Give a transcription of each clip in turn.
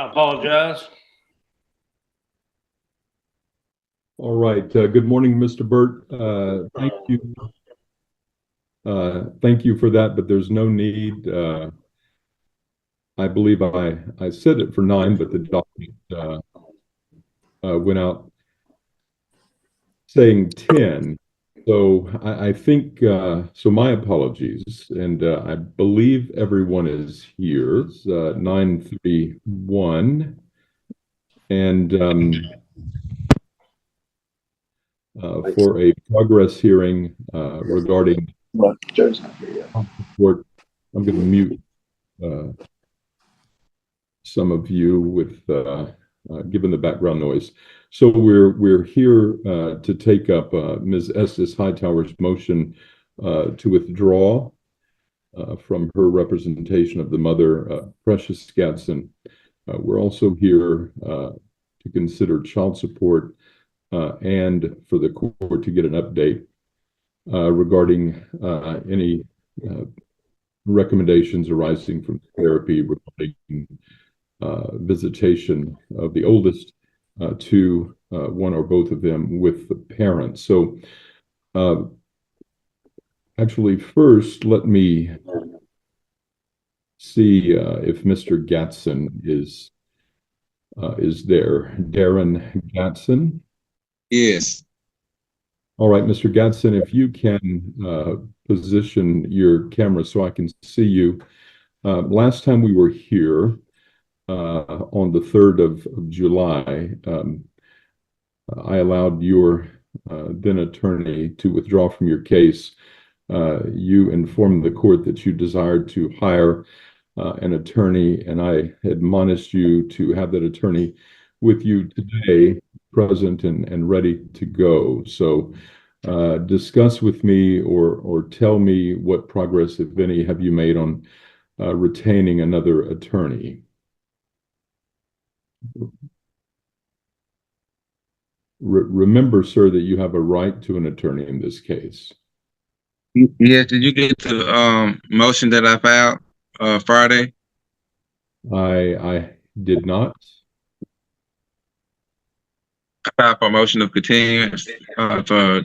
I apologize. All right. Good morning, Mr. Burt. Thank you. Thank you for that, but there's no need. I believe I said it for 9, but the document went out saying 10. So I think, so my apologies. And I believe everyone is here. It's 9:31. And for a progress hearing regarding Joe's not here yet. report. I'm going to mute some of you with given the background noise. So we're here to take up Ms. Estes Hightower's motion to withdraw from her representation of the mother, Precious Gadsden. We're also here to consider child support and for the court to get an update regarding any recommendations arising from therapy regarding visitation of the oldest to one or both of them with the parents. So actually first, let me see if Mr. Gadsden is there. Darren Gadsden? Yes. All right, Mr. Gadsden, if you can position your camera so I can see you. Last time we were here on the 3rd of July, I allowed your then attorney to withdraw from your case. You informed the court that you desired to hire an attorney, and I admonished you to have that attorney with you today, present and ready to go. So discuss with me or tell me what progress, if any, have you made on retaining another attorney. Remember, sir, that you have a right to an attorney in this case. Yes, did you get the motion that I filed Friday? I did not. I filed for a motion of continuance for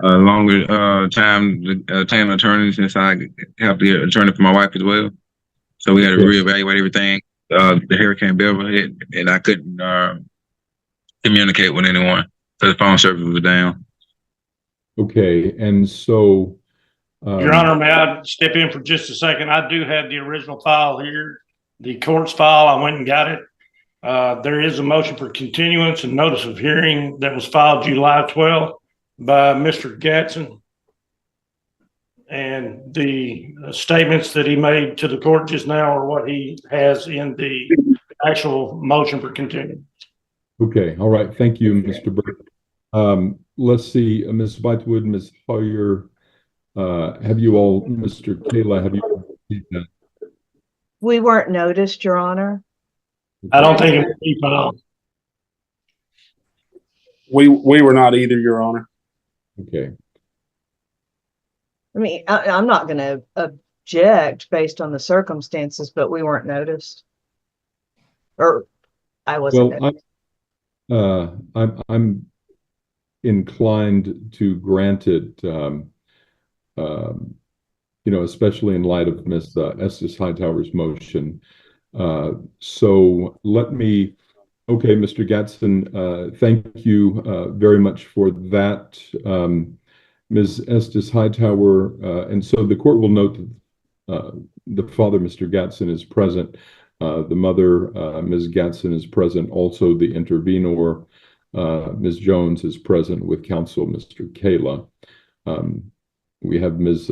a longer time to obtain an attorney, since I have the attorney for my wife as well. So we had to reevaluate everything. The Hurricane Beverly hit, and I couldn't communicate with anyone, so the phone service was down. Okay, and so Your Honor, may I step in for just a second? I do have the original file here, the court's file. I went and got it. There is a motion for continuance and notice of hearing that was filed July 12th by Mr. Gadsden. And the statements that he made to the court just now are what he has in the actual motion for continuance. Okay, all right. Thank you, Mr. Burke. Let's see, Ms. Bythewood, Ms. Hoyer, have you all, Mr. Kayla, have you received that? We weren't noticed, Your Honor. I don't think it would be filed. We were not either, Your Honor. Okay. I mean, I'm not going to object based on the circumstances, but we weren't noticed. Or I wasn't. Well, I'm inclined to grant it, you know, especially in light of Ms. Estes Hightower's motion. So let me, okay, Mr. Gadsden, thank you very much for that. Ms. Estes Hightower, and so the court will note that the father, Mr. Gadsden, is present. The mother, Ms. Gadsden, is present. Also, the intervenor, Ms. Jones, is present with counsel, Mr. Kayla. We have Ms.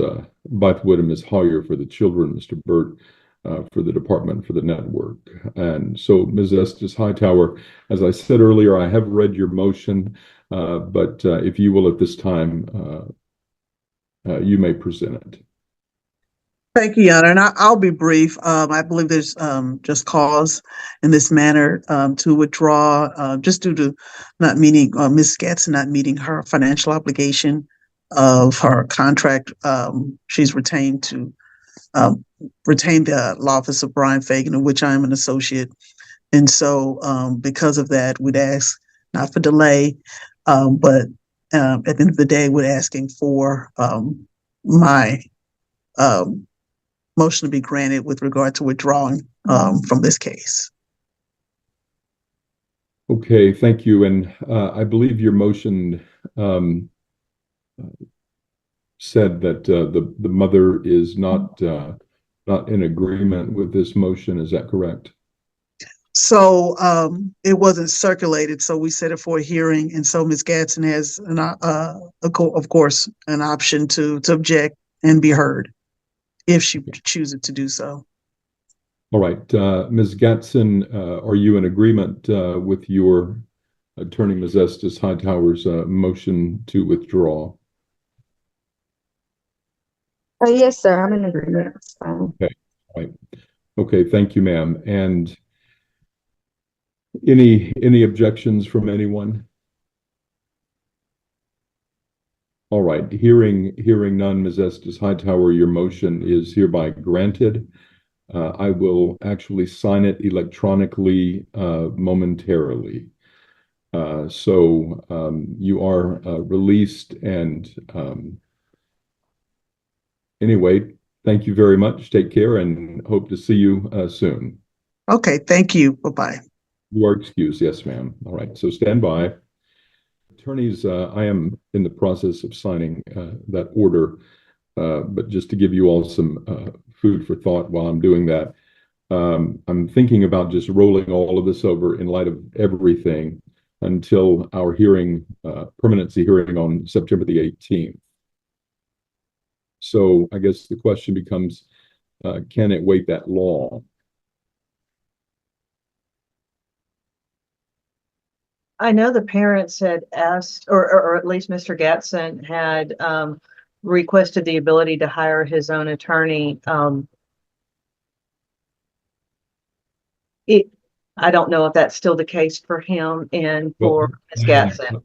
Bythewood and Ms. Hoyer for the children, Mr. Burt for the department, for the network. And so, Ms. Estes Hightower, as I said earlier, I have read your motion, but if you will at this time, you may present it. Thank you, Your Honor, and I'll be brief. I believe there's just cause in this manner to withdraw just due to not meeting, Ms. Gadsden not meeting her financial obligation of her contract. She's retained to retain the law office of Brian Fagan, in which I am an associate. And so, because of that, we'd ask not for delay, but at the end of the day, we're asking for my motion to be granted with regard to withdrawing from this case. Okay, thank you. And I believe your motion said that the mother is not in agreement with this motion. Is that correct? So it wasn't circulated, so we set it for a hearing, and so Ms. Gadsden has of course an option to object and be heard if she chooses to do so. All right, Ms. Gadsden, are you in agreement with your attorney, Ms. Estes Hightower's motion to withdraw? Yes, sir. I'm in agreement. It's fine. Okay, all right. Okay, thank you, ma'am. And any objections from anyone? All right, hearing none, Ms. Estes Hightower, your motion is hereby granted. I will actually sign it electronically momentarily. So you are released, and anyway, thank you very much. Take care and hope to see you soon. Okay, thank you. Bye-bye. You are excused. Yes, ma'am. All right, so stand by. Attorneys, I am in the process of signing that order, but just to give you all some food for thought while I'm doing that, I'm thinking about just rolling all of this over in light of everything until our hearing, permanency hearing on September the 18th. So I guess the question becomes, can it wait that long? I know the parents had asked, or at least Mr. Gadsden had requested the ability to hire his own attorney. I don't know if that's still the case for him and for Ms. Gadsden.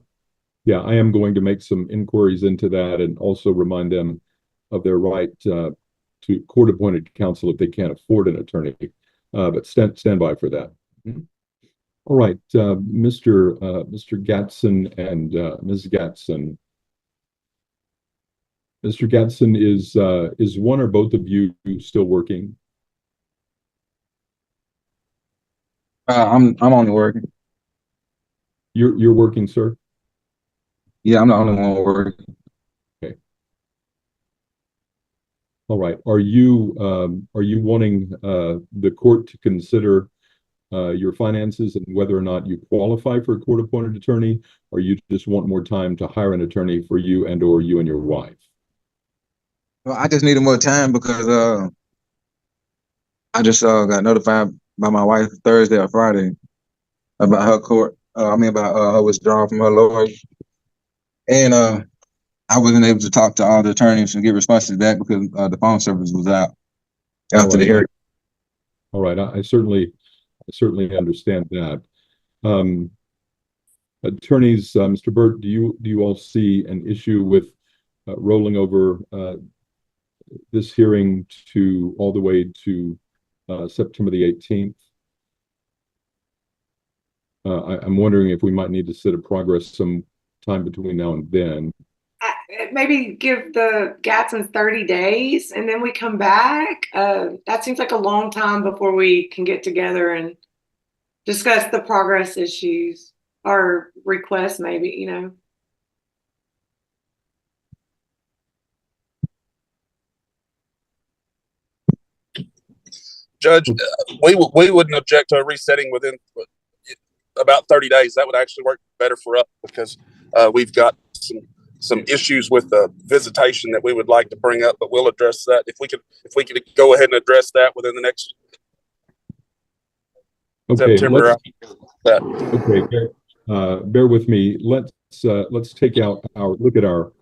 Yeah, I am going to make some inquiries into that and also remind them of their right to court-appointed counsel if they can't afford an attorney. But stand by for that. All right, Mr. Gadsden and Ms. Gadsden. Mr. Gadsden, is one or both of you still working? I'm only working. You're working, sir? Yeah, I'm the only one working. Okay. All right. Are you wanting the court to consider your finances and whether or not you qualify for a court-appointed attorney, or you just want more time to hire an attorney for you and or you and your wife? Well, I just needed more time because I just got notified by my wife Thursday or Friday about her about her withdrawal from her lawyer, and I wasn't able to talk to all the attorneys and get responses back because the phone service was out after the hearing. All right, I certainly understand that. Attorneys, Mr. Burt, do you all see an issue with rolling over this hearing to all the way to September the 18th? I'm wondering if we might need to set a progress some time between now and then. Maybe give the Gadsden's 30 days and then we come back. That seems like a long time before we can get together and discuss the progress issues or requests, maybe, you know. Judge, we wouldn't object to a resetting within about 30 days. That would actually work better for us because we've got some issues with the visitation that we would like to bring up, but we'll address that if we could go ahead and address that within the next September. Okay, bear with me. Let's take out look at our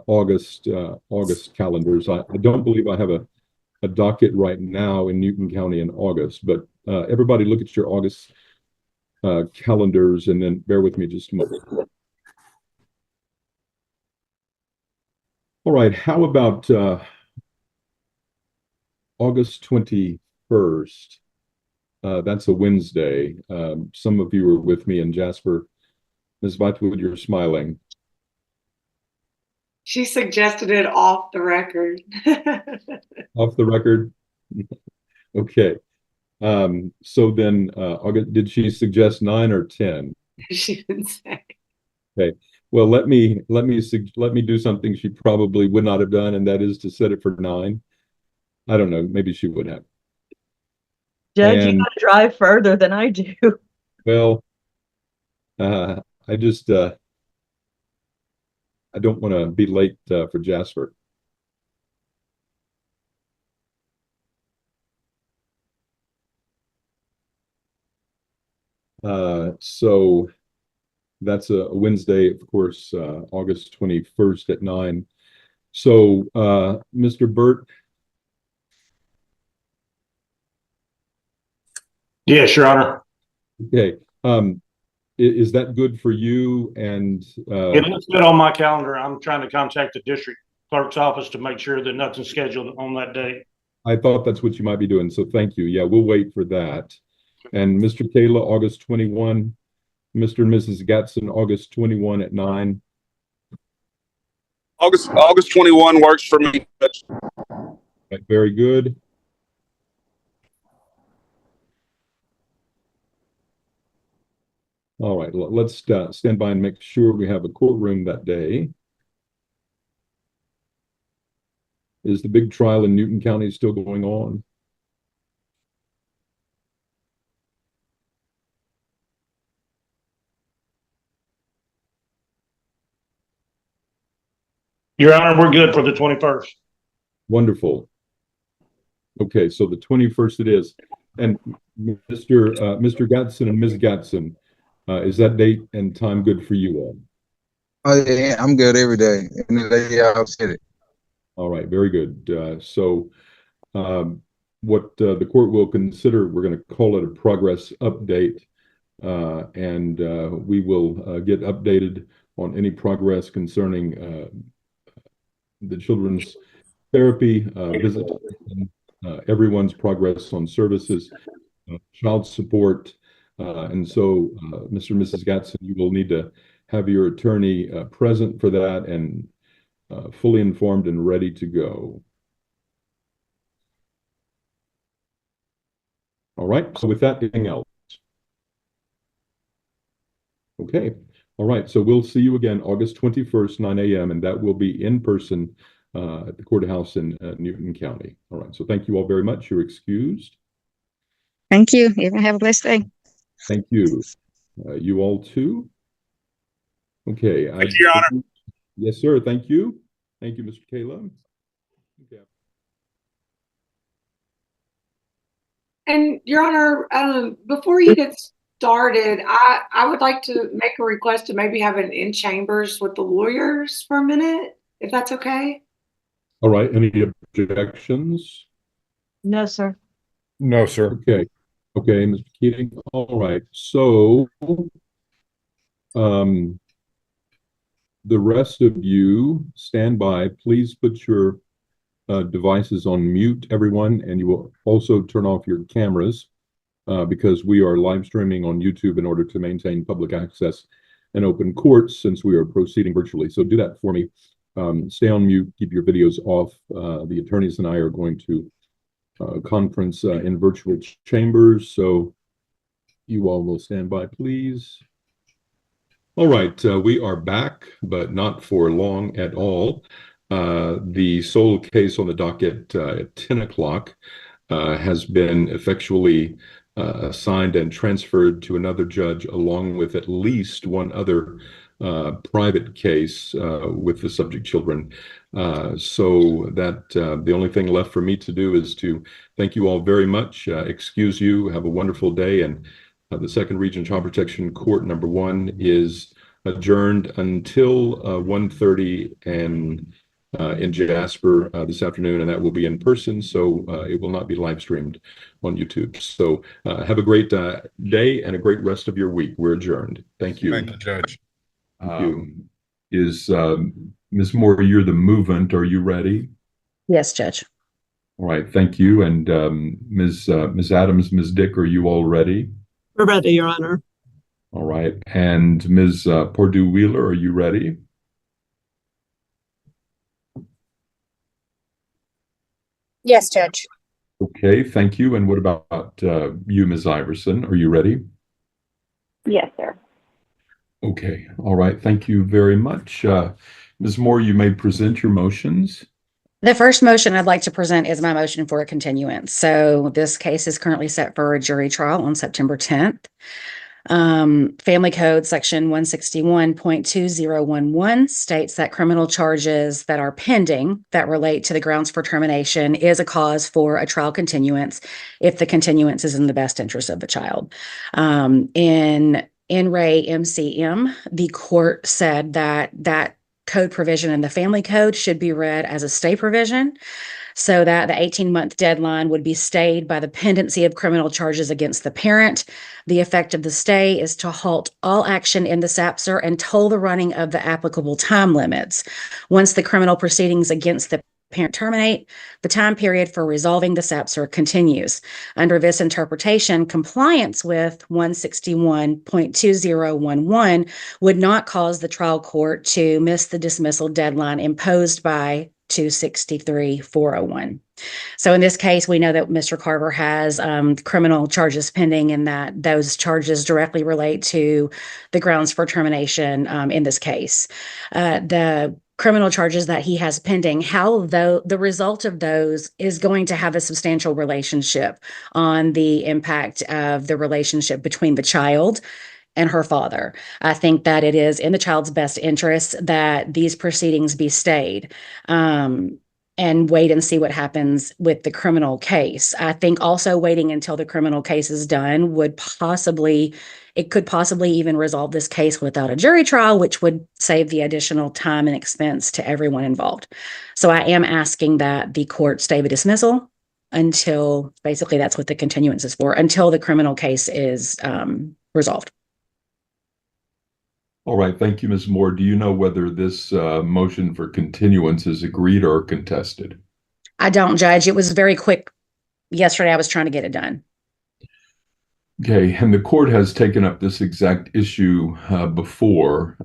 August calendars. I don't believe I have a docket right now in Newton County in August, but everybody look at your August calendars and then bear with me just a moment. All right, how about August 21st? That's a Wednesday. Some of you are with me in Jasper. Ms. Whitewood, you're smiling. She suggested it off the record. Off the record? Okay. So then, August, did she suggest 9 or 10? She didn't say. Okay. Well, let me do something she probably would not have done, and that is to set it for 9. I don't know. Maybe she would have. Judge, you And gotta drive further than I do. well, I just I don't want to be late for Jasper. So that's a Wednesday, of course, August 21st at 9. So, Mr. Burt, Yes, Your Honor. okay, is that good for you? And It looks good on my calendar. I'm trying to contact the district clerk's office to make sure that nothing's scheduled on that day. I thought that's what you might be doing, so thank you. Yeah, we'll wait for that. And Mr. Kayla, August 21, Mr. and Mrs. Gatson, August 21 at 9. August 21 works for me. Right, very good. All right, let's stand by and make sure we have a courtroom that day. Is the big trial in Newton County still going on? Your Honor, we're good for the 21st. Wonderful. Okay, so the 21st it is. And Mr. Gatson and Ms. Gatson, is that date and time good for you all? Oh yeah, I'm good every day. Any day y'all said it. All right, very good. What the court will consider, we're going to call it a progress update, and we will get updated on any progress concerning the children's therapy, visitation, everyone's progress on services, child support. And so, Mr. and Mrs. Gatson, you will need to have your attorney present for that and fully informed and ready to go. All right, so with that, anything else? Okay, all right, so we'll see you again August 21st, 9 a.m., and that will be in person at the courthouse in Newton County. All right, so thank you all very much. You're excused. Thank you. You have a blessed day. Thank you. You all too. Okay. Thank you, Your Honor. Yes, sir. Thank you. Thank you, Mr. Caleb. Okay. And Your Honor, before you get started, I would like to make a request to maybe have an in chambers with the lawyers for a minute, if that's okay. All right. Any objections? No, sir. No, sir. Okay. Okay, Mr. Keating. All right. So, the rest of you stand by. Please put your devices on mute, everyone, and you will also turn off your cameras because we are live streaming on YouTube in order to maintain public access and open courts since we are proceeding virtually. So do that for me. Stay on mute, keep your videos off. The attorneys and I are going to conference in virtual chambers, so you all will stand by, please. All right, we are back, but not for long at all. The sole case on the docket at 10 o'clock has been effectually assigned and transferred to another judge, along with at least one other private case with the subject children. So that the only thing left for me to do is to thank you all very much, excuse you, have a wonderful day, and the Second Region Child Protection Court number 1 is adjourned until 1:30 and in Jasper this afternoon, and that will be in person, so it will not be live streamed on YouTube. So have a great day and a great rest of your week. We're adjourned. Thank you. Thank you, Judge. Thank you. Is Ms. Moore, you're the movant. Are you ready? Yes, Judge. All right, thank you. And Ms. Adams, Ms. Dick, are you all ready? We're ready, Your Honor. All right. And Ms. Purdue-Wheeler, are you ready? Yes, Judge. Okay, thank you. And what about you, Ms. Iverson? Are you ready? Yes, sir. Okay, all right. Thank you very much. Ms. Moore, you may present your motions. The first motion I'd like to present is my motion for a continuance. So this case is currently set for a jury trial on September 10th. Family Code Section 161.2011 states that criminal charges that are pending that relate to the grounds for termination is a cause for a trial continuance if the continuance is in the best interest of the child. In Ray MCM, the court said that code provision in the family code should be read as a stay provision, so that the 18-month deadline would be stayed by the pendency of criminal charges against the parent. The effect of the stay is to halt all action in the SAPSR and toll the running of the applicable time limits. Once the criminal proceedings against the parent terminate, the time period for resolving the SAPSR continues. Under this interpretation, compliance with 161.2011 would not cause the trial court to miss the dismissal deadline imposed by 263-401. So in this case, we know that Mr. Carver has criminal charges pending, and that those charges directly relate to the grounds for termination in this case. The criminal charges that he has pending, how though the result of those is going to have a substantial relationship on the impact of the relationship between the child and her father. I think that it is in the child's best interest that these proceedings be stayed, and wait and see what happens with the criminal case. I think also waiting until the criminal case is done could possibly even resolve this case without a jury trial, which would save the additional time and expense to everyone involved. So I am asking that the court stay the dismissal until, basically that's what the continuance is for, until the criminal case is resolved. All right, thank you, Ms. Moore. Do you know whether this motion for continuance is agreed or contested? I don't, Judge. It was very quick. Yesterday, I was trying to get it done. Okay, and the court has taken up this exact issue before,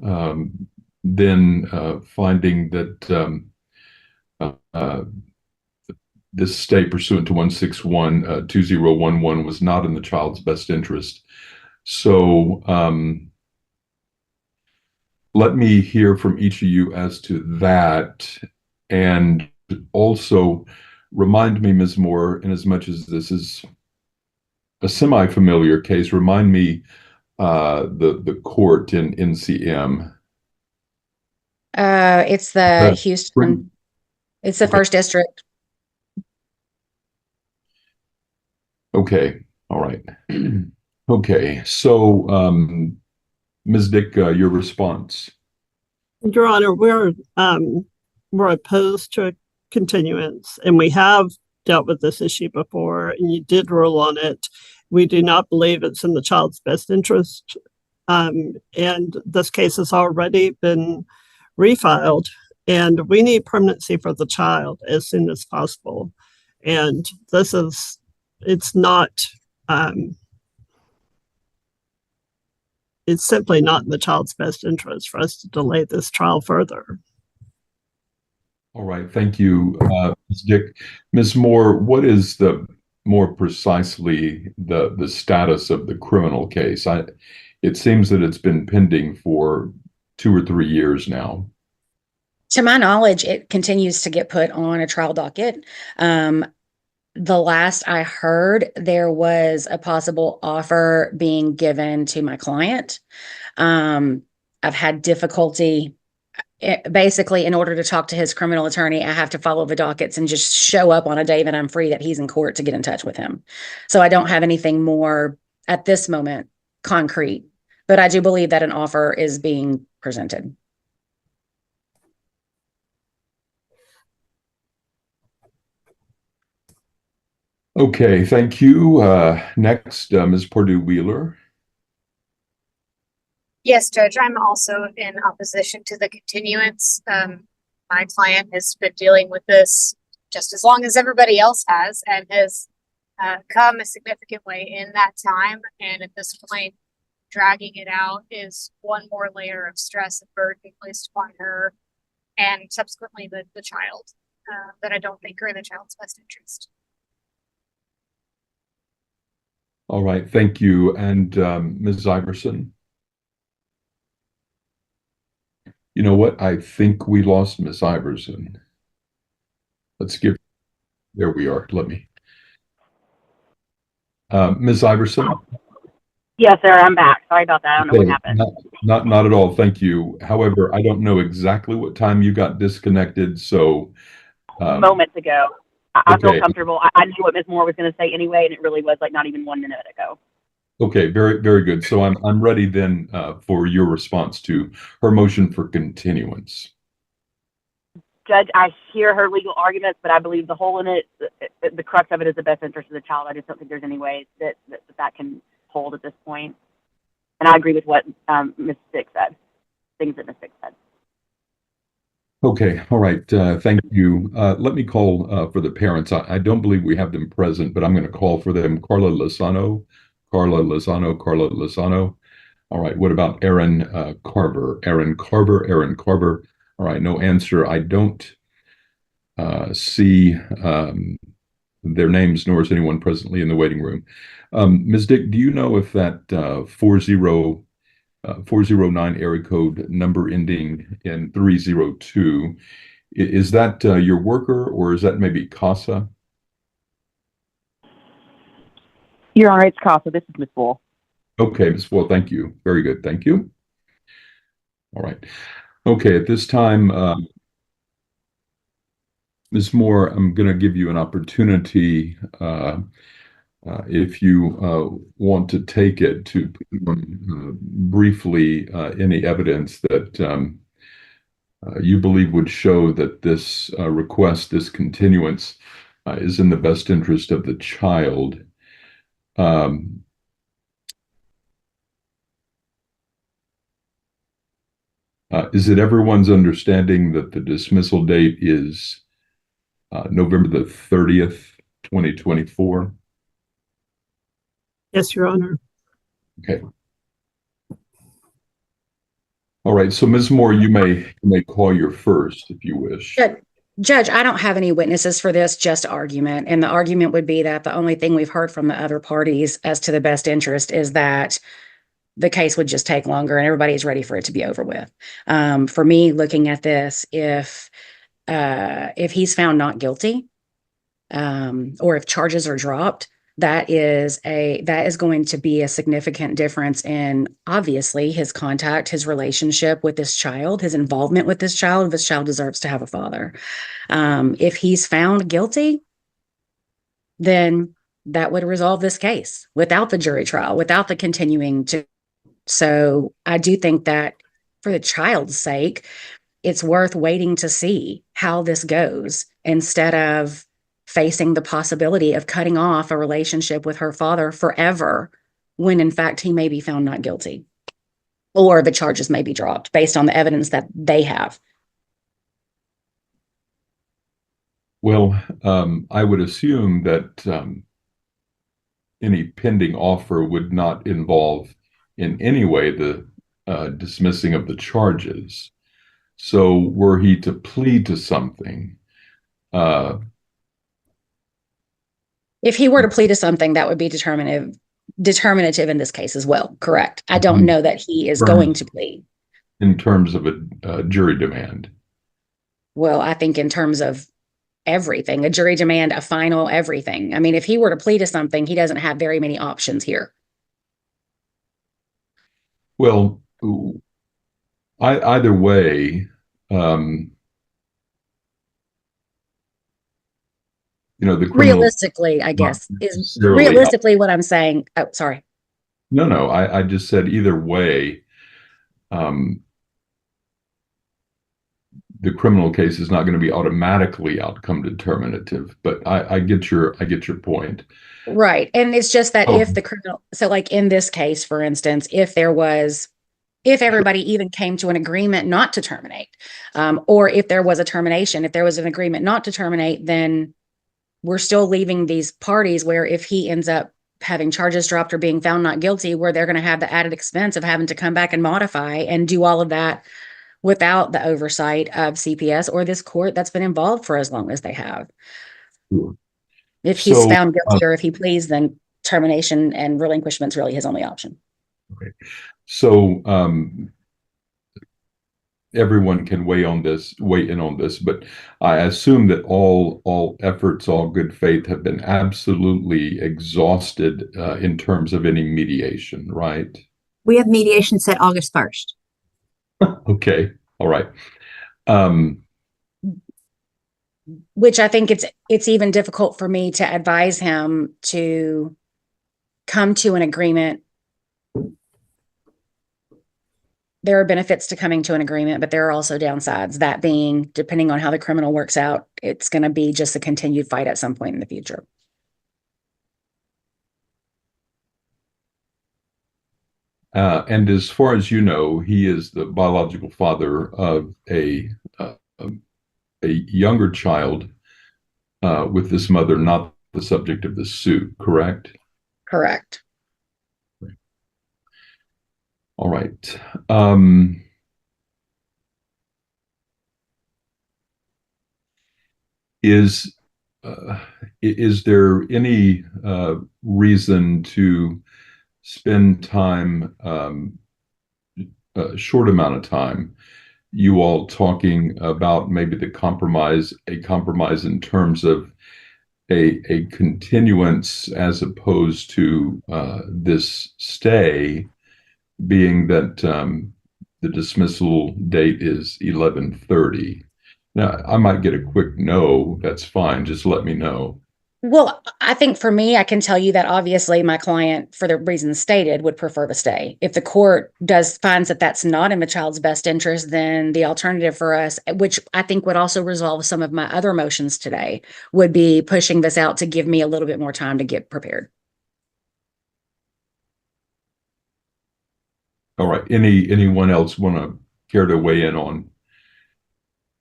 then finding that this stay pursuant to 161-2011 was not in the child's best interest. So let me hear from each of you as to that, and also remind me, Ms. Moore, in as much as this is a semi-familiar case, remind me the court in NCM. It's the Houston. It's the first district. Okay, all right. Okay, so Ms. Dick, your response. Your Honor, we're opposed to a continuance, and we have dealt with this issue before, and you did rule on it. We do not believe it's in the child's best interest, and this case has already been refiled, and we need permanency for the child as soon as possible. And it's not, it's simply not in the child's best interest for us to delay this trial further. All right, thank you, Ms. Dick. Ms. Moore, what is more precisely the status of the criminal case? It seems that it's been pending for 2 or 3 years now. To my knowledge, it continues to get put on a trial docket. The last I heard, there was a possible offer being given to my client. I've had difficulty. Basically, in order to talk to his criminal attorney, I have to follow the dockets and just show up on a day that I'm free, that he's in court, to get in touch with him. So I don't have anything more at this moment concrete, but I do believe that an offer is being presented. Okay, thank you. Next, Ms. Purdue-Wheeler. Yes, Judge. I'm also in opposition to the continuance. My client has been dealing with this just as long as everybody else has and has come a significant way in that time. And at this point, dragging it out is one more layer of stress and burden placed upon her and subsequently the child that I don't think are in the child's best interest. All right, thank you. And Ms. Iverson? You know what? I think we lost Ms. Iverson. There we are. Let me. Ms. Iverson? Yes, sir. I'm back. Sorry about that. I don't know what happened. Not at all. Thank you. However, I don't know exactly what time you got disconnected. So moments ago. I okay. feel comfortable. I knew what Ms. Moore was going to say anyway, and it really was like not even 1 minute ago. Okay, very, very good. So I'm ready then for your response to her motion for continuance. Judge, I hear her legal arguments, but I believe the whole in it, the crux of it is the best interest of the child. I just don't think there's any way that can hold at this point. And I agree with what Ms. Stick said, things that Ms. Stick said. Okay, all right. Thank you. Let me call for the parents. I don't believe we have them present, but I'm going to call for them. Carla Lozano. All right, what about Aaron Carver? Aaron Carver. All right, no answer. I don't see their names, nor is anyone presently in the waiting room. Ms. Dick, do you know if that 409 area code number ending in 302, is that your worker or is that maybe CASA? Your Honor, it's CASA. This is Ms. Bull. Okay, Ms. Bull, thank you. Very good. Thank you. All right. Okay, at this time, Ms. Moore, I'm going to give you an opportunity, if you want to take it, to briefly any evidence that you believe would show that this request, this continuance, is in the best interest of the child. Is it everyone's understanding that the dismissal date is November the 30th, 2024? Yes, Your Honor. Okay. All right. So, Ms. Moore, you may call your first if you wish. Judge, I don't have any witnesses for this, just argument. And the argument would be that the only thing we've heard from the other parties as to the best interest is that the case would just take longer and everybody is ready for it to be over with. For me, looking at this, if he's found not guilty, or if charges are dropped, that is going to be a significant difference in, obviously, his contact, his relationship with this child, his involvement with this child. This child deserves to have a father. If he's found guilty, then that would resolve this case without the jury trial, without the continuing to. So I do think that for the child's sake, it's worth waiting to see how this goes instead of facing the possibility of cutting off a relationship with her father forever when in fact he may be found not guilty or the charges may be dropped based on the evidence that they have. Well, I would assume that any pending offer would not involve in any way the dismissing of the charges. So were he to plead to something, if he were to plead to something, that would be determinative in this case as well. Correct. I don't know that he is going to plead. In terms of a jury demand? Well, I think in terms of everything, a jury demand, a final, everything. I mean, if he were to plead to something, he doesn't have very many options here. Well, either way, the realistically, I guess, is realistically what I'm saying. Oh, sorry. No, I just said either way, the criminal case is not going to be automatically outcome determinative, but I get your point. Right. And it's just that if the criminal, so like in this case, for instance, if there was if everybody even came to an agreement not to terminate, or if there was a termination, if there was an agreement not to terminate, then we're still leaving these parties where if he ends up having charges dropped or being found not guilty, where they're going to have the added expense of having to come back and modify and do all of that without the oversight of CPS or this court that's been involved for as long as they have. Sure. If he's So, found guilty or if he pleads, then termination and relinquishment is really his only option. Okay. So everyone can weigh in on this, but I assume that all efforts, all good faith have been absolutely exhausted in terms of any mediation, right? We have mediation set August 1st. Okay. All right. Which I think it's even difficult for me to advise him to come to an agreement. There are benefits to coming to an agreement, but there are also downsides. That being, depending on how the criminal works out, it's going to be just a continued fight at some point in the future. And as far as you know, he is the biological father of a younger child with this mother, not the subject of the suit, correct? Correct. All right. Is there any reason to spend time, a short amount of time, you all talking about maybe a compromise in terms of a continuance as opposed to this stay, being that the dismissal date is 11/30. Now, I might get a quick no. That's fine. Just let me know. Well, I think for me, I can tell you that obviously my client, for the reasons stated, would prefer to stay. If the court finds that that's not in the child's best interest, then the alternative for us, which I think would also resolve some of my other motions today, would be pushing this out to give me a little bit more time to get prepared. All right. Anyone else care to weigh in on?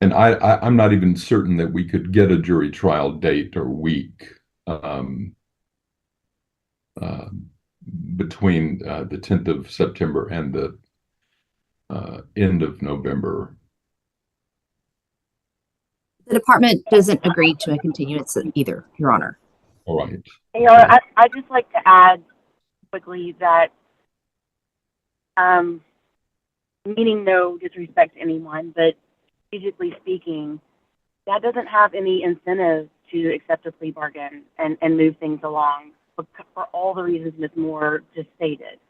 And I'm not even certain that we could get a jury trial date or week between the 10th of September and the end of November. The department doesn't agree to a continuance either, Your Honor. All right. Hey, I'd just like to add quickly that, meaning no disrespect to anyone, but strategically speaking, that doesn't have any incentive to accept a plea bargain and move things along for all the reasons Ms. Moore just stated.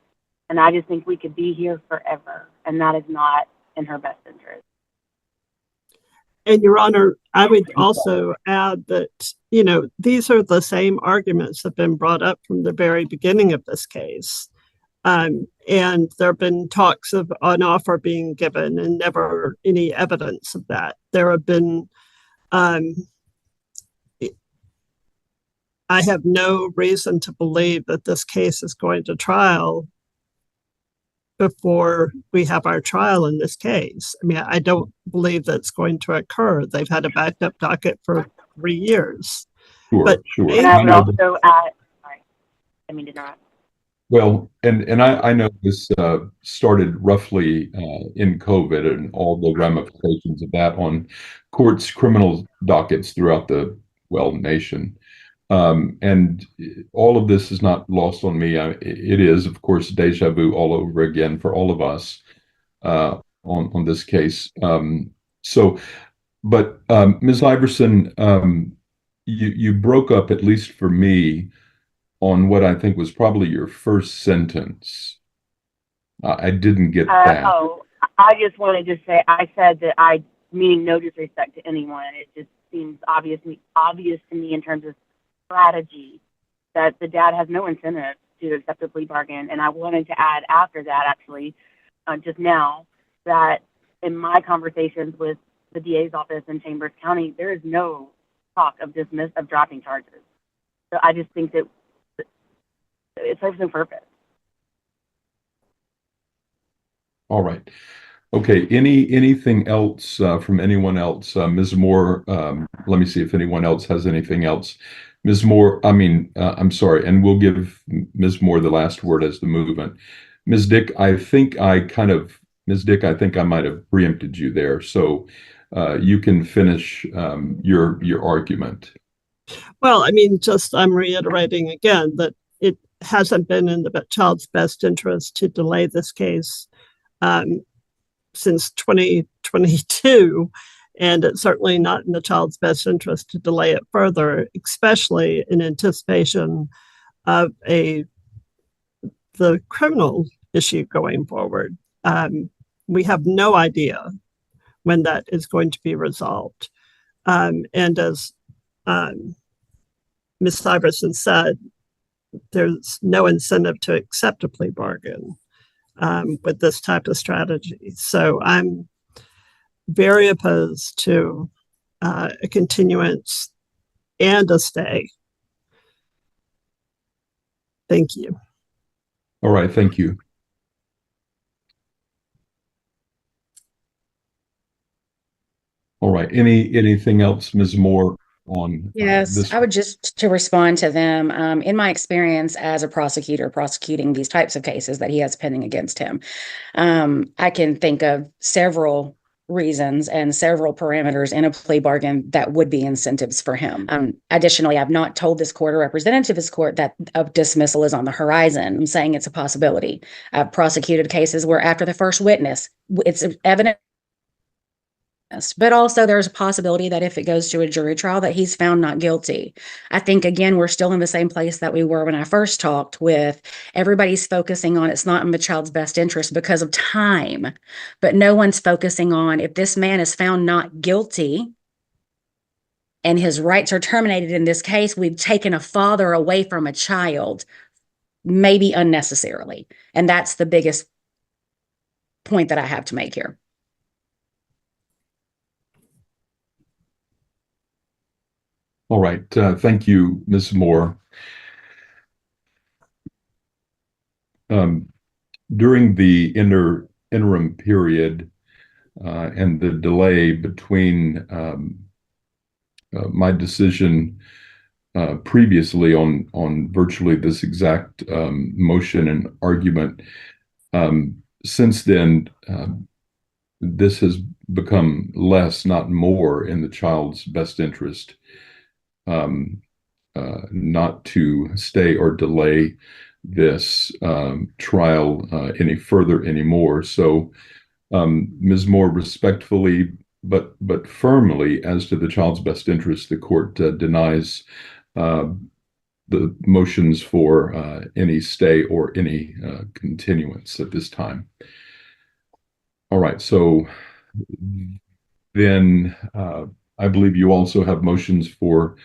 And I just think we could be here forever, and that is not in her best interest. And Your Honor, I would also add that, these are the same arguments that have been brought up from the very beginning of this case. And there have been talks of an offer being given and never any evidence of that. There have been, I have no reason to believe that this case is going to trial before we have our trial in this case. I mean, I don't believe that's going to occur. They've had a backup docket for 3 years. Sure. And I would also add, sorry, I mean to not. Well, and I know this started roughly in COVID and all the ramifications of that on courts' criminal dockets throughout the nation. And all of this is not lost on me. It is, of course, deja vu all over again for all of us on this case. But Ms. Iverson, you broke up, at least for me, on what I think was probably your first sentence. I didn't get that. I just wanted to say, I said that meaning no disrespect to anyone. It just seems obvious to me in terms of strategy that the dad has no incentive to accept a plea bargain. And I wanted to add after that, actually, just now, that in my conversations with the DA's office in Chambers County, there is no talk of dropping charges. So I just think that it serves no purpose. All right. Okay. Anything else from anyone else? Ms. Moore, let me see if anyone else has anything else. Ms. Moore, I'm sorry, and we'll give Ms. Moore the last word as the movement. Ms. Dick, Ms. Dick, I think I might have preempted you there. So you can finish your argument. Well, I'm reiterating again that it hasn't been in the child's best interest to delay this case since 2022, and it's certainly not in the child's best interest to delay it further, especially in anticipation of the criminal issue going forward. We have no idea when that is going to be resolved. And as Ms. Syverson said, there's no incentive to accept a plea bargain with this type of strategy. So I'm very opposed to a continuance and a stay. Thank you. All right, thank you. All right, anything else, Ms. Moore, on Yes, this? I would just to respond to them. In my experience as a prosecutor prosecuting these types of cases that he has pending against him, I can think of several reasons and several parameters in a plea bargain that would be incentives for him. Additionally, I've not told this court or representative of this court that a dismissal is on the horizon. I'm saying it's a possibility. I've prosecuted cases where after the first witness, it's evident, but also there's a possibility that if it goes to a jury trial that he's found not guilty. I think, again, we're still in the same place that we were when I first talked with everybody's focusing on it's not in the child's best interest because of time, but no one's focusing on if this man is found not guilty and his rights are terminated in this case, we've taken a father away from a child, maybe unnecessarily. And that's the biggest point that I have to make here. All right. Thank you, Ms. Moore. During the interim period and the delay between my decision previously on virtually this exact motion and argument, since then, this has become less, not more, in the child's best interest. Not to stay or delay this trial any further anymore. So, Ms. Moore, respectfully but firmly, as to the child's best interest, the court denies the motions for any stay or any continuance at this time. All right. So then I believe you also have motions for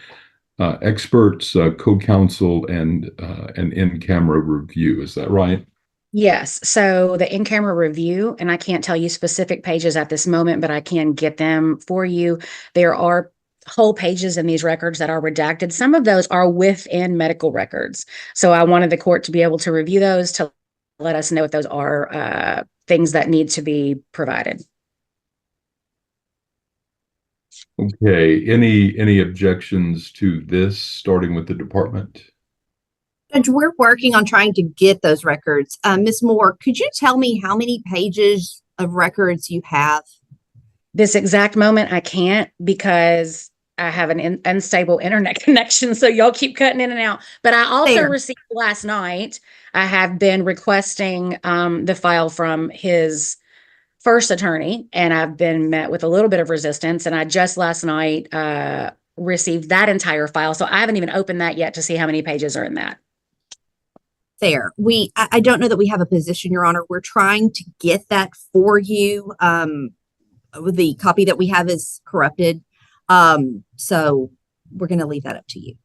experts, co-counsel, and an in-camera review. Is that right? Yes. So the in-camera review, and I can't tell you specific pages at this moment, but I can get them for you. There are whole pages in these records that are redacted. Some of those are within medical records. So I wanted the court to be able to review those to let us know if those are things that need to be provided. Okay. Any objections to this, starting with the department? Judge, we're working on trying to get those records. Ms. Moore, could you tell me how many pages of records you have? This exact moment, I can't because I have an unstable internet connection. So y'all keep cutting in and out. But I also received last night, I have been requesting the file from his first attorney, and I've been met with a little bit of resistance. And I just last night received that entire file. So I haven't even opened that yet to see how many pages are in that. Fair. I don't know that we have a position, Your Honor. We're trying to get that for you. The copy that we have is corrupted. So we're going to leave that up to you.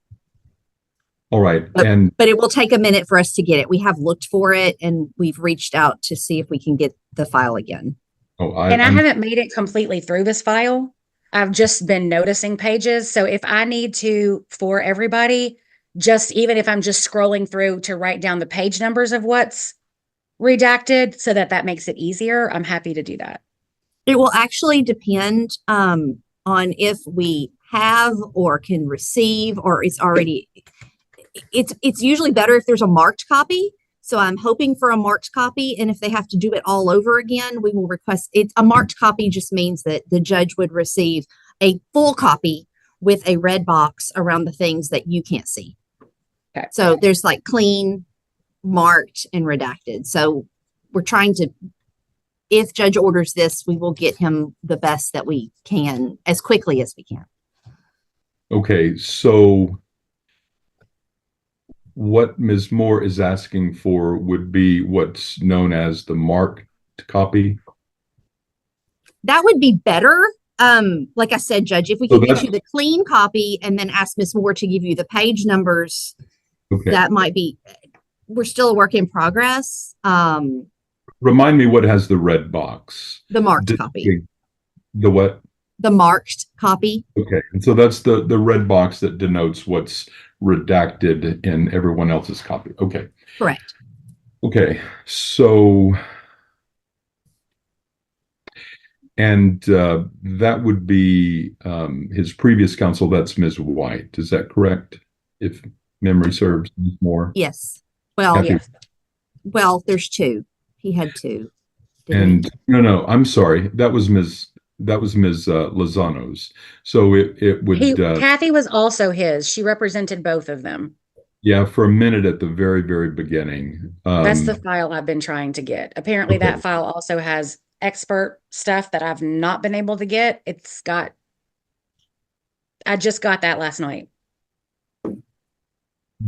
All right. But it will take a minute for us to get it. We have looked for it and we've reached out to see if we can get the file again. I haven't made it completely through this file. I've just been noticing pages. So if I need to, for everybody, just even if I'm just scrolling through to write down the page numbers of what's redacted so that that makes it easier, I'm happy to do that. It will actually depend on if we have or can receive, or it's already, it's usually better if there's a marked copy. So I'm hoping for a marked copy. And if they have to do it all over again, we will request it. A marked copy just means that the judge would receive a full copy with a red box around the things that you can't see. Okay. So there's like clean, marked, and redacted. So we're trying to, if judge orders this, we will get him the best that we can as quickly as we can. Okay, so what Ms. Moore is asking for would be what's known as the marked copy. That would be better. Like I said, Judge, if we So could get that's- you the clean copy and then ask Ms. Moore to give you the page numbers, Okay. that might be, we're still a work in progress. Remind me what has the red box. The marked copy. The what? The marked copy. Okay, and so that's the red box that denotes what's redacted in everyone else's copy. Okay. Correct. Okay, so and that would be his previous counsel. That's Ms. White. Is that correct? If memory serves, Ms. Moore. Yes. Well, Happy- Yes. well, there's two. He had two. And no, I'm sorry. That was Ms. Lozano's. So it would Kathy was also his. She represented both of them. yeah, for a minute at the very, very beginning. That's the file I've been trying to get. Apparently Okay. that file also has expert stuff that I've not been able to get. I just got that last night.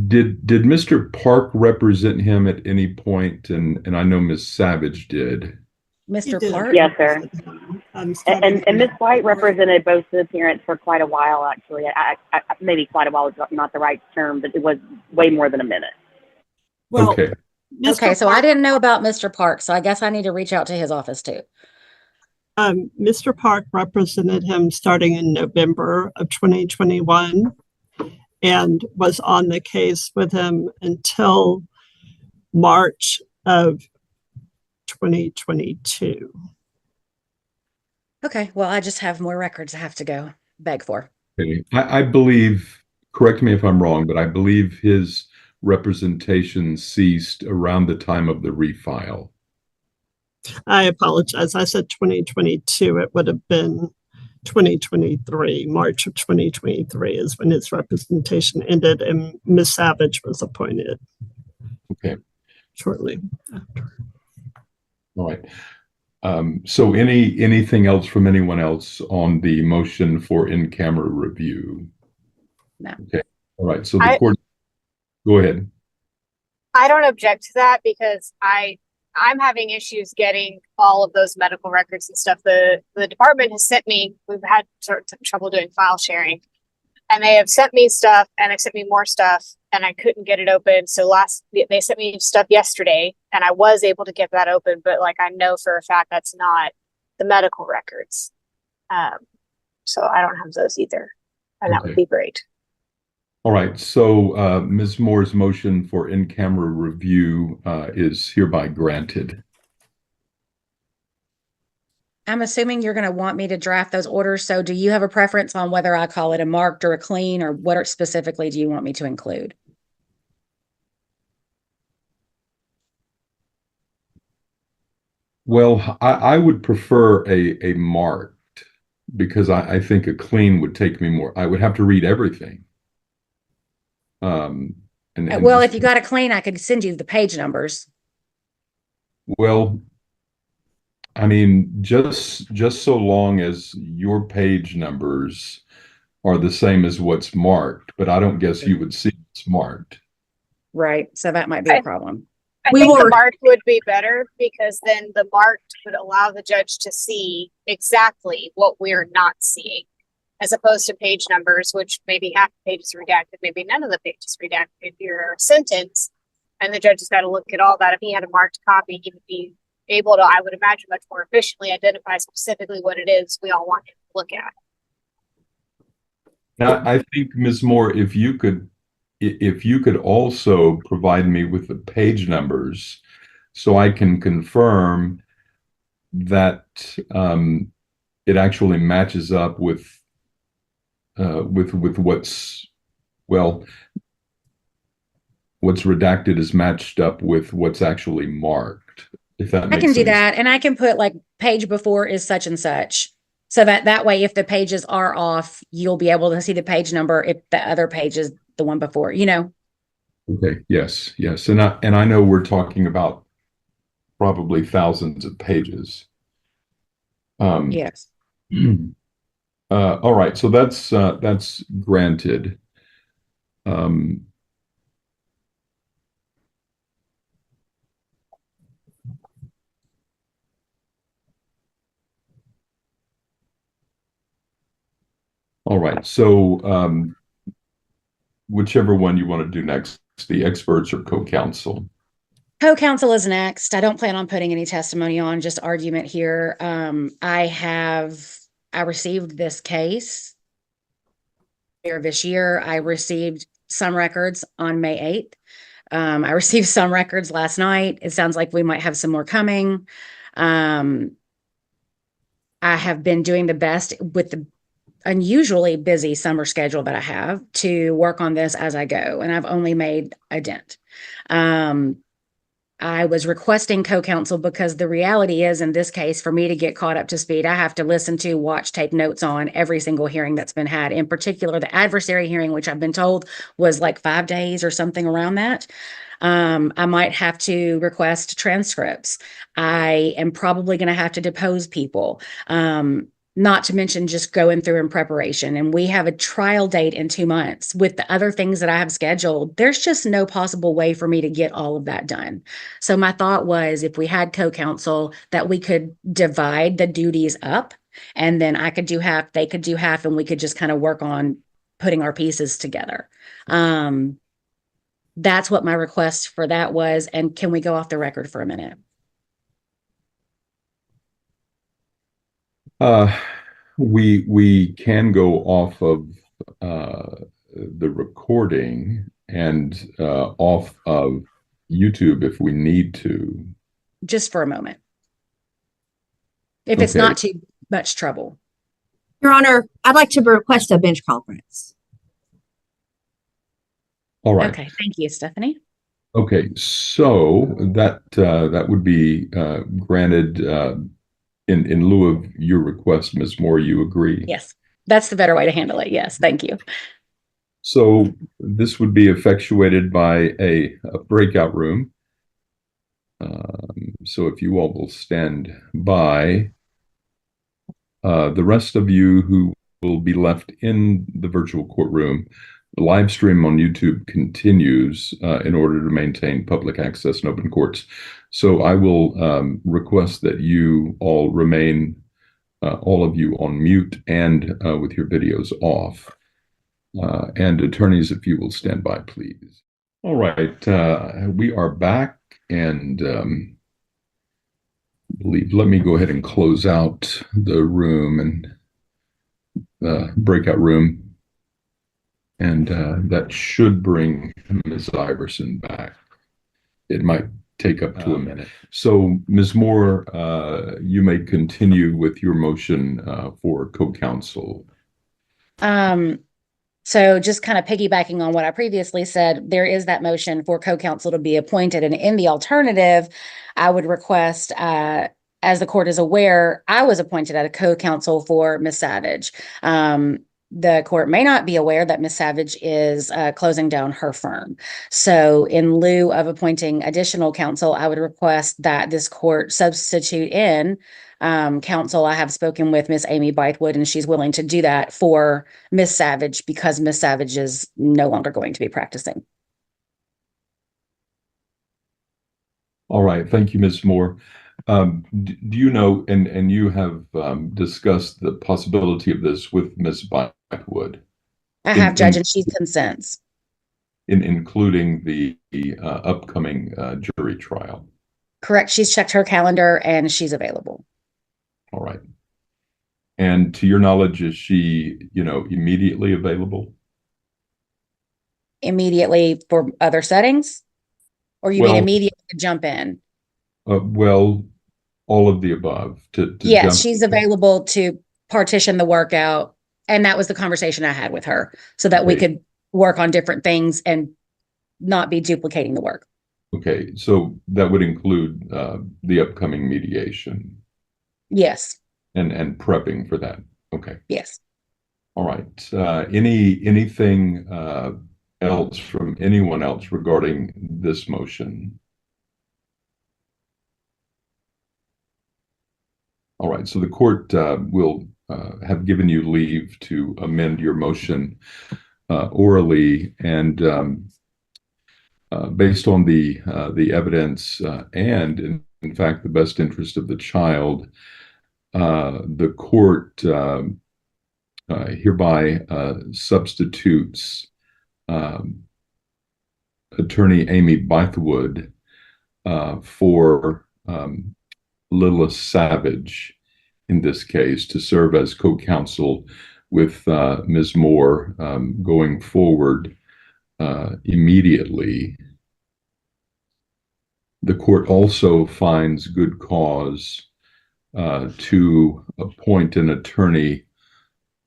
Did Mr. Park represent him at any point? And I know Ms. Savage did. Mr. did. Clark? Yes, sir. And And Ms. White represented both the parents for quite a while, actually. I maybe quite a while is not the right term, but it was way more than a minute. Well, Okay. Okay, so I didn't know about Mr. Park, so I guess I need to reach out to his office too. Mr. Park represented him starting in November of 2021 and was on the case with him until March of 2022. Okay, well, I just have more records I have to go beg for. Okay. I believe, correct me if I'm wrong, but I believe his representation ceased around the time of the refile. I apologize. I said 2022. It would have been 2023. March of 2023 is when his representation ended and Ms. Savage was appointed. Okay. Shortly after. All right. So anything else from anyone else on the motion for in-camera review? No. Okay. All right. So the court, go ahead. I don't object to that because I'm having issues getting all of those medical records and stuff. The department has sent me, we've had trouble doing file sharing, and they have sent me stuff and they sent me more stuff and I couldn't get it open. So they sent me stuff yesterday and I was able to get that open, but like I know for a fact that's not the medical records. So I don't have those either. And that would be great. All right. So Ms. Moore's motion for in-camera review is hereby granted. I'm assuming you're going to want me to draft those orders. So do you have a preference on whether I call it a marked or a clean, or what specifically do you want me to include? Well, I would prefer a marked, because I think a clean would take me more. I would have to read everything. Well, just- if you got a clean, I could send you the page numbers. Well, I mean, just so long as your page numbers are the same as what's marked, but I don't guess you would see what's marked. Right. So that might be a problem. I We think will- the marked would be better because then the marked would allow the judge to see exactly what we're not seeing, as opposed to page numbers, which maybe half the page is redacted, maybe none of the page is redacted. If you're a sentence and the judge has got to look at all that, if he had a marked copy, he would be able to, I would imagine, much more efficiently identify specifically what it is we all want him to look at. Now, I think, Ms. Moore, if you could also provide me with the page numbers so I can confirm that it actually matches up with what's, well, what's redacted is matched up with what's actually marked, if that I makes can do sense. that, and I can put like page before is such and such. So that way, if the pages are off, you'll be able to see the page number if the other page is the one before, you know? Okay, yes, yes. And I know we're talking about probably thousands of pages. Yes. All right, so that's granted. All right, so whichever one you want to do next, the experts or co-counsel. Co-counsel is next. I don't plan on putting any testimony on, just argument here. I received this case earlier this year. I received some records on May 8th. I received some records last night. It sounds like we might have some more coming. I have been doing the best with the unusually busy summer schedule that I have to work on this as I go, and I've only made a dent. I was requesting co-counsel because the reality is, in this case, for me to get caught up to speed, I have to listen to, watch, take notes on every single hearing that's been had. In particular, the adversary hearing, which I've been told was like 5 days or something around that. I might have to request transcripts. I am probably going to have to depose people. Not to mention just going through in preparation. And we have a trial date in 2 months with the other things that I have scheduled. There's just no possible way for me to get all of that done. So my thought was, if we had co-counsel, that we could divide the duties up, and then I could do half, they could do half, and we could just kind of work on putting our pieces together. That's what my request for that was. And can we go off the record for a minute? We can go off of the recording and off of YouTube if we need to. Just for a moment. If it's not too much trouble. Your Honor, I'd like to request a bench conference. All right. Okay, thank you, Stephanie. Okay, so that would be granted in lieu of your request, Ms. Moore. You agree? Yes, that's the better way to handle it. Yes, thank you. So this would be effectuated by a breakout room. So if you all will stand by, the rest of you who will be left in the virtual courtroom, the live stream on YouTube continues in order to maintain public access and open courts. So I will request that you all remain, all of you, on mute and with your videos off. And attorneys, if you will stand by, please. All right, we are back, and let me go ahead and close out the room and breakout room. And that should bring Ms. Iverson back. It might take up to a minute. So, Ms. Moore, you may continue with your motion for co-counsel. So just kind of piggybacking on what I previously said, there is that motion for co-counsel to be appointed. And in the alternative, I would request, as the court is aware, I was appointed as a co-counsel for Ms. Savage. The court may not be aware that Ms. Savage is closing down her firm. So in lieu of appointing additional counsel, I would request that this court substitute in counsel. I have spoken with Ms. Amy Bythewood, and she's willing to do that for Ms. Savage because Ms. Savage is no longer going to be practicing. All right. Thank you, Ms. Moore. Do you know, and you have discussed the possibility of this with Ms. Bythewood? I have, Judge, and she consents. Including the upcoming jury trial? Correct. She's checked her calendar and she's available. All right. And to your knowledge, is she, immediately available? Immediately for other settings? Or you mean immediately to jump in? Well, all of the above to Yes, jump. she's available to partition the work out. And that was the conversation I had with her so that we Okay. could work on different things and not be duplicating the work. Okay, so that would include the upcoming mediation Yes, and prepping for that. Okay, yes. all right. Anything else from anyone else regarding this motion? All right, so the court will have given you leave to amend your motion orally, and based on the evidence and in fact the best interest of the child, the court hereby substitutes attorney Amy Bythewood for Lilith Savage in this case to serve as co-counsel with Ms. Moore going forward immediately. The court also finds good cause to appoint an attorney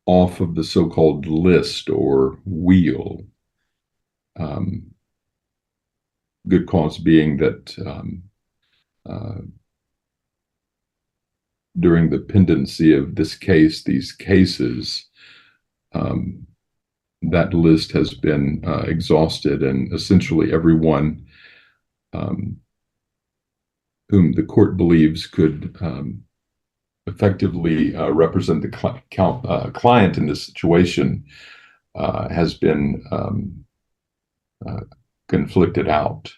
off of the so-called list or wheel. Good cause being that during the pendency of this case, these cases, that list has been exhausted, and essentially everyone whom the court believes could effectively represent the client in this situation has been conflicted out.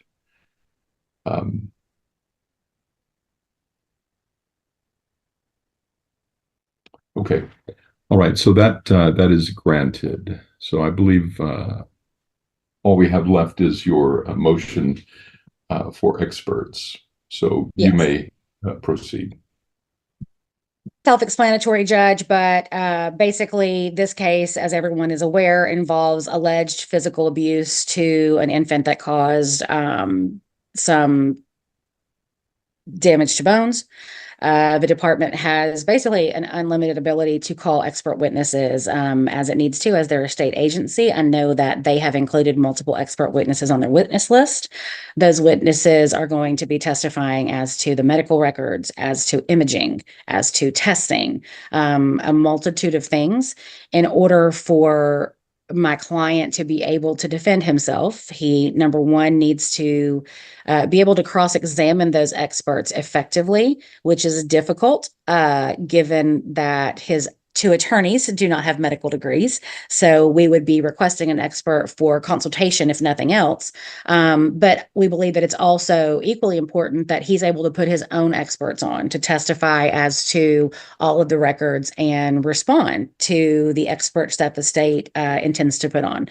Okay, all right, so that is granted. So I believe all we have left is your motion for experts. So Yes. you may proceed. Self-explanatory, Judge, but basically this case, as everyone is aware, involves alleged physical abuse to an infant that caused some damage to bones. The department has basically an unlimited ability to call expert witnesses as it needs to, as their state agency. I know that they have included multiple expert witnesses on their witness list. Those witnesses are going to be testifying as to the medical records, as to imaging, as to testing, a multitude of things in order for my client to be able to defend himself. He, number one, needs to be able to cross-examine those experts effectively, which is difficult given that his two attorneys do not have medical degrees. So we would be requesting an expert for consultation, if nothing else. But we believe that it's also equally important that he's able to put his own experts on to testify as to all of the records and respond to the experts that the state intends to put on.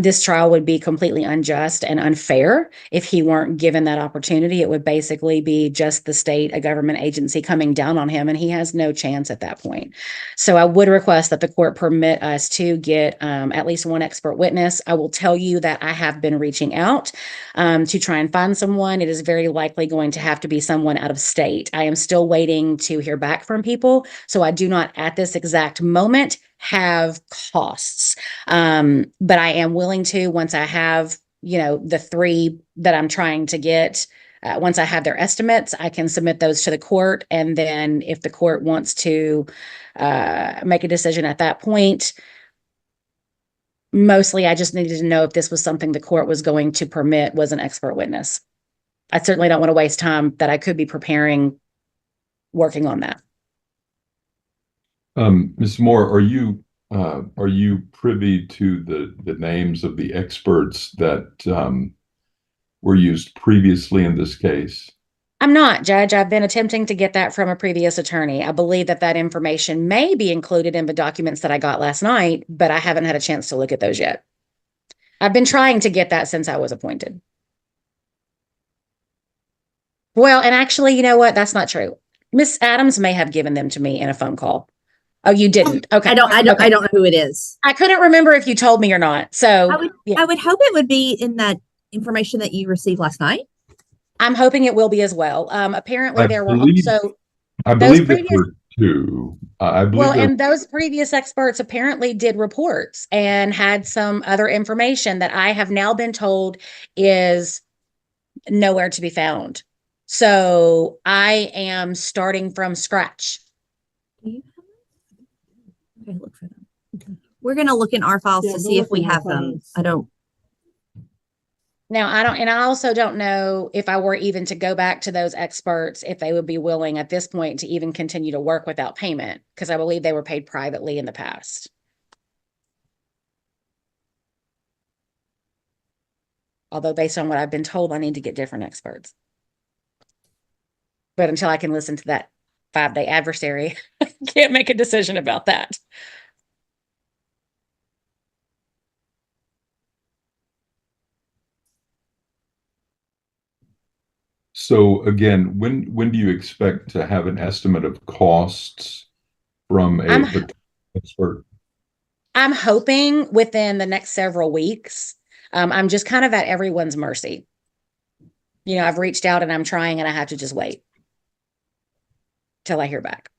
This trial would be completely unjust and unfair if he weren't given that opportunity. It would basically be just the state, a government agency, coming down on him, and he has no chance at that point. So I would request that the court permit us to get at least one expert witness. I will tell you that I have been reaching out to try and find someone. It is very likely going to have to be someone out of state. I am still waiting to hear back from people. So I do not at this exact moment have costs. But I am willing to, once I have, the three that I'm trying to get, once I have their estimates, I can submit those to the court. And then if the court wants to make a decision at that point, mostly I just needed to know if this was something the court was going to permit was an expert witness. I certainly don't want to waste time that I could be preparing, working on that. Ms. Moore, are you privy to the names of the experts that were used previously in this case? I'm not, Judge. I've been attempting to get that from a previous attorney. I believe that information may be included in the documents that I got last night, but I haven't had a chance to look at those yet. I've been trying to get that since I was appointed. Well, and actually, you know what? That's not true. Miss Adams may have given them to me in a phone call. Oh, you didn't? Okay. I don't know who it is. I couldn't remember if you told me or not. So I would hope it would be in that information that you received last night. I'm hoping it will be as well. Apparently I there were believe, also I those believe there previous, were two. I well, believe there. and those previous experts apparently did reports and had some other information that I have now been told is nowhere to be found. So I am starting from scratch. Okay, look for them. Okay. We're gonna look in our files Yeah, to we'll see if look we in our have them. files. I don't. Now, I also don't know if I were even to go back to those experts, if they would be willing at this point to even continue to work without payment, because I believe they were paid privately in the past. Although based on what I've been told, I need to get different experts. But until I can listen to that 5-day adversary, I can't make a decision about that. So again, when do you expect to have an estimate of costs from a expert? I'm hoping within the next several weeks. I'm just kind of at everyone's mercy. You know, I've reached out and I'm trying and I have to just wait till I hear back.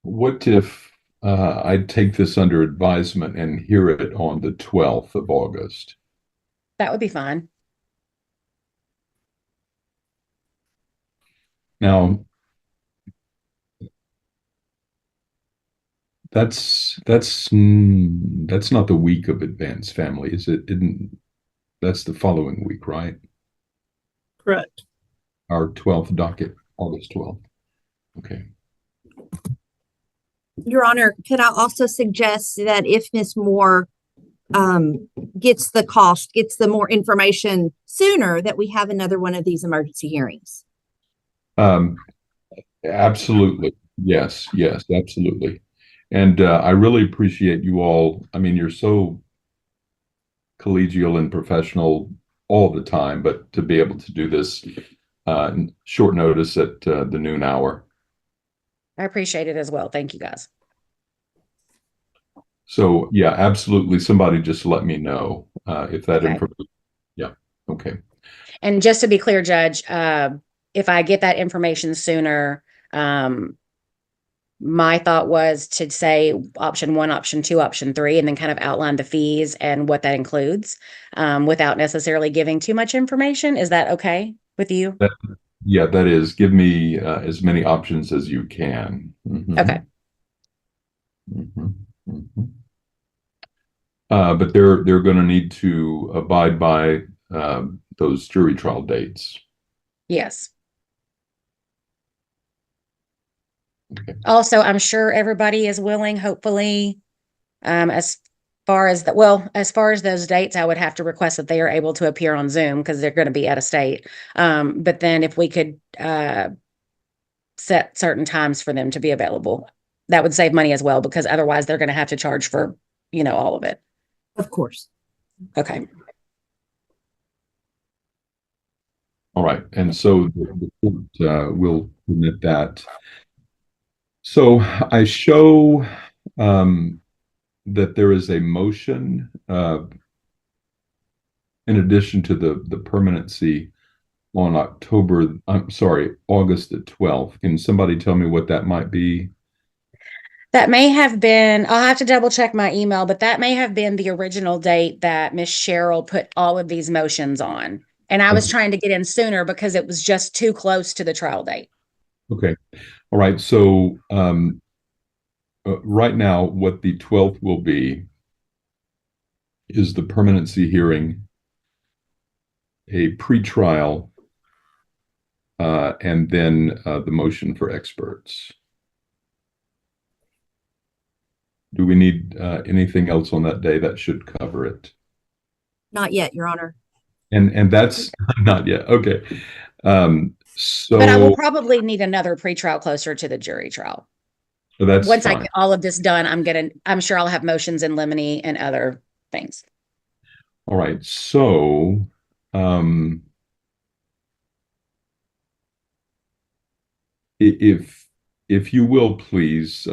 What if I take this under advisement and hear it on the 12th of August? That would be fine. Now, that's not the week of advanced family, is it? That's the following week, right? Correct. Our 12th docket, August 12th. Okay. Your Honor, could I also suggest that if Ms. Moore gets the more information sooner, that we have another one of these emergency hearings? Absolutely. Yes, absolutely. And I really appreciate you all. I mean, you're so collegial and professional all the time, but to be able to do this short notice at the noon hour. I appreciate it as well. Thank you, guys. So yeah, absolutely. Somebody just let me know if that Okay. information. Yeah. Okay. And just to be clear, Judge, if I get that information sooner, my thought was to say option 1, option 2, option 3, and then kind of outline the fees and what that includes, without necessarily giving too much information. Is that okay with you? Yeah, that is. Give me as many options as you can. Mm-hmm. Okay. Mm-hmm. Mm-hmm. But they're going to need to abide by those jury trial dates. Yes. Okay. Also, I'm sure everybody is willing, hopefully, as far as those dates, I would have to request that they are able to appear on Zoom because they're going to be out of state. But then if we could set certain times for them to be available, that would save money as well, because otherwise they're going to have to charge for, all of it. Of course. Okay. All right. And so the court will permit that. So I show that there is a motion in addition to the permanency on August the 12th. Can somebody tell me what that might be? That may have been, I'll have to double check my email, but that may have been the original date that Miss Cheryl put all of these motions on. And I was trying to get in sooner because it was just too close to the trial date. Okay. All right. So right now, what the 12th will be is the permanency hearing, a pretrial, and then the motion for experts. Do we need anything else on that day? That should cover it. Not yet, Your Honor. And that's not yet. Okay. So, but I will probably need another pretrial closer to the jury trial. So that's once fine. I get all of this done, I'm sure I'll have motions in limine and other things. All right. So, if if you will, please,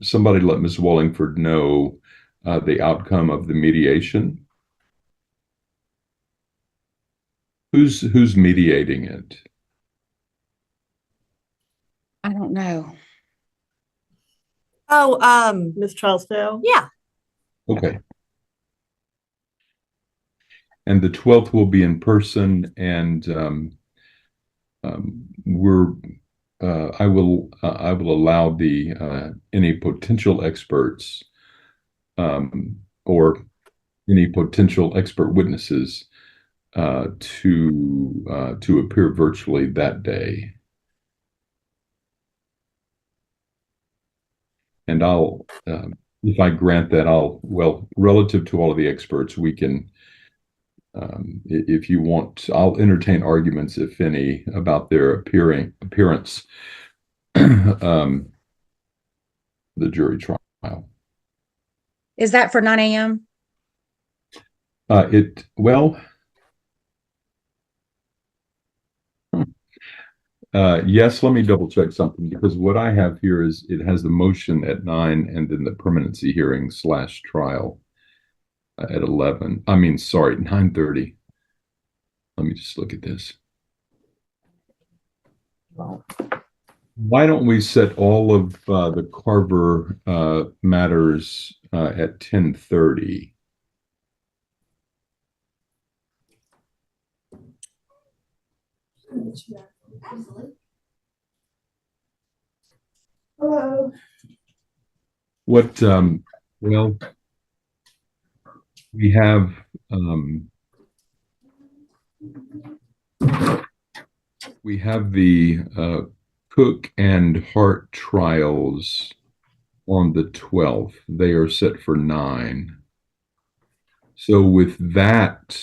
somebody let Ms. Wallingford know the outcome of the mediation. Who's mediating it? I don't know. Oh, Ms. Trousdale? yeah. Okay. And the 12th will be in person, and I will allow the any potential experts or any potential expert witnesses to appear virtually that day. And I'll, if I grant that, relative to all of the experts, we can, if you want, I'll entertain arguments, if any, about their appearance, the jury trial. Is that for 9 a.m.? Yes, let me double check something, because what I have here is it has the motion at 9 and then the permanency hearing / trial at 11. I mean, sorry, 9:30. Let me just look at this. Why don't we set all of the Carver matters at 10:30? Hello. What, well, we have, the Cook and Hart trials on the 12th. They are set for 9. So with that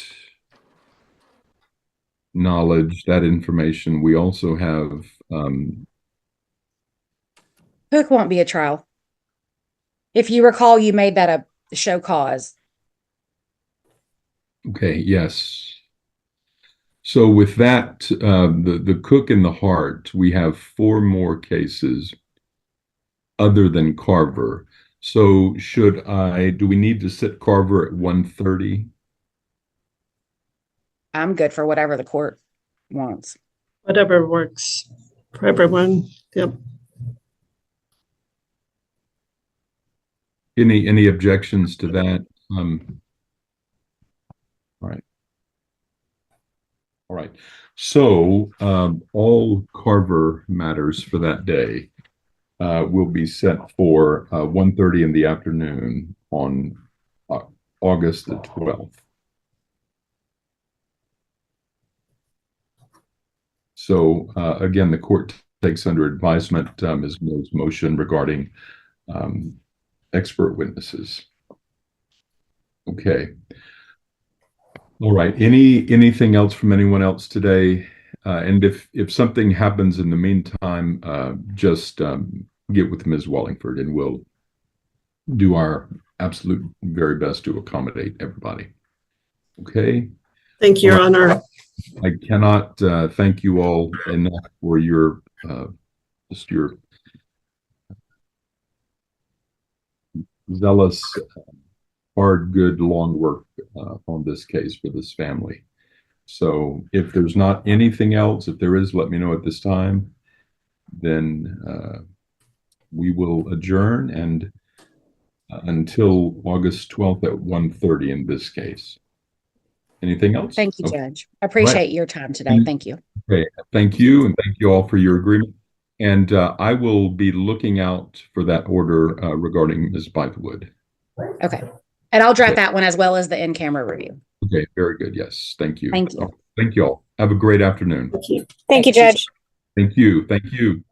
knowledge, that information, we also have Cook won't be a trial. If you recall, you made that a show cause. okay, yes. So with that, the Cook and the Hart, we have 4 more cases other than Carver. So do we need to sit Carver at 1:30? I'm good for whatever the court wants. Whatever works for everyone. Yep. Any objections to that? All right. All right. So all Carver matters for that day will be set for 1:30 in the afternoon on August the 12th. So again, the court takes under advisement Ms. Mills' motion regarding expert witnesses. Okay. All right. Anything else from anyone else today? And if something happens in the meantime, just get with Ms. Wallingford and we'll do our absolute very best to accommodate everybody. Okay. Thank you, Your Honor. I cannot thank you all enough for your just your zealous, hard, good, long work on this case for this family. So if there's not anything else, if there is, let me know at this time. Then we will adjourn and until August 12th at 1:30 in this case. Anything else? Thank you, Okay. Judge. I appreciate your time today. Thank you. Okay, thank you, and thank you all for your agreement. And I will be looking out for that order regarding Ms. Bythewood. Okay. And I'll draft that one as well as the in-camera review. Okay, very good. Yes, thank you. Thank you. Thank you all. Have a great afternoon. Thank you. Thank you, Judge. Thank you. Thank you.